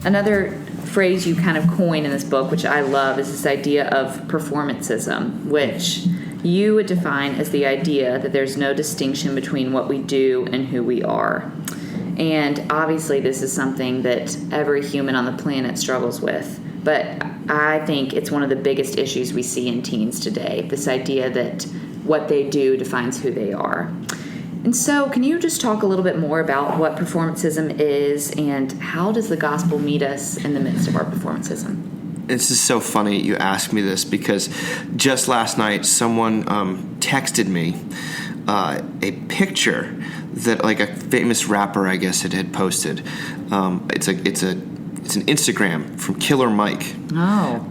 Another phrase you kind of coin in this book, which I love, is this idea of performancism, which you would define as the idea that there's no distinction between what we do and who we are. And obviously this is something that every human on the planet struggles with. But I think it's one of the biggest issues we see in teens today, this idea that what they do defines who they are. And so can you just talk a little bit more about what performancism is and how does the gospel meet us in the midst of our performancism? This is so funny you asked me this because just last night someone texted me a picture that like a famous rapper, I guess, had posted. It's an Instagram from Killer Mike. Oh.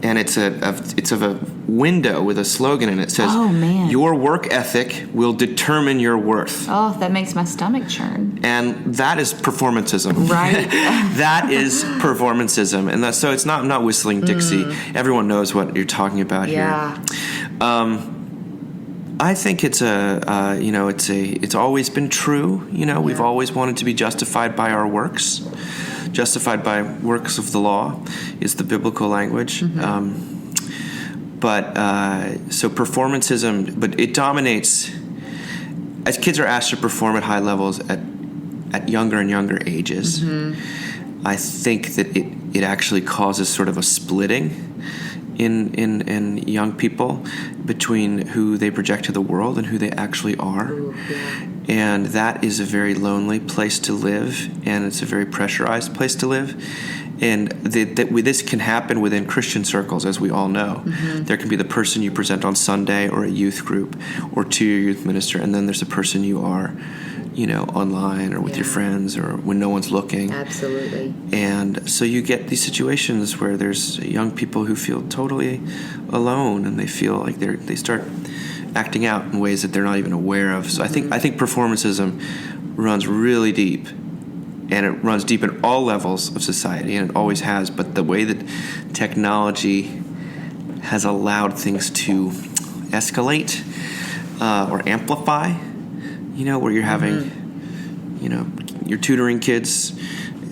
And it's of a window with a slogan in it. It says, "Oh man, your work ethic will determine your worth." Oh, that makes my stomach churn. And that is performancism. Right. That is performancism. And so it's not whistling Dixie. Everyone knows what you're talking about here. I think it's it's always been true. We've always wanted to be justified by our works. Justified by works of the law is the biblical language. So performancism, but it dominates. As kids are asked to perform at high levels at younger and younger ages, I think that it actually causes sort of a splitting in young people between who they project to the world and who they actually are. Ooh, yeah. And that is a very lonely place to live, and it's a very pressurized place to live. And this can happen within Christian circles, as we all know. There can be the person you present on Sunday or a youth group or to your youth minister, and then there's the person you are, online or with your friends or when no one's looking. Absolutely. And so you get these situations where there's young people who feel totally alone, and they feel like they start acting out in ways that they're not even aware of. So I think performancism runs really deep, and it runs deep in all levels of society, and it always has. But the way that technology has allowed things to escalate or amplify, where you're having, you're tutoring kids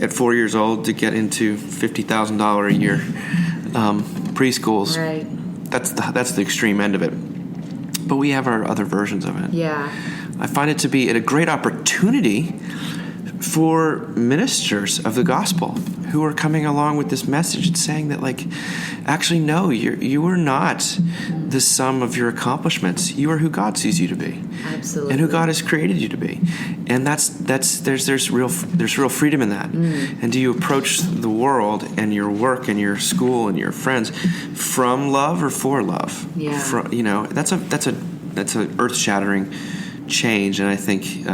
at 4 years old to get into $50,000 a year preschools. Right. That's the extreme end of it. But we have our other versions of it. Yeah. I find it to be a great opportunity for ministers of the gospel who are coming along with this message and saying that, actually, no, you are not the sum of your accomplishments. You are who God sees you to be. Absolutely. And who God has created you to be. And there's real freedom in that. And do you approach the world and your work and your school and your friends from love or for love? Yeah. That's an earth-shattering change, and I think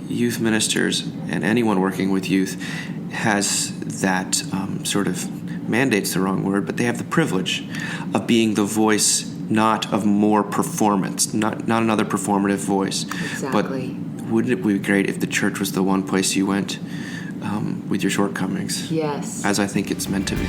youth ministers and anyone working with youth has that sort of mandate's the wrong word, but they have the privilege of being the voice not of more performance, not another performative voice. Exactly. But wouldn't it be great if the church was the one place you went with your shortcomings? Yes. As I think it's meant to be.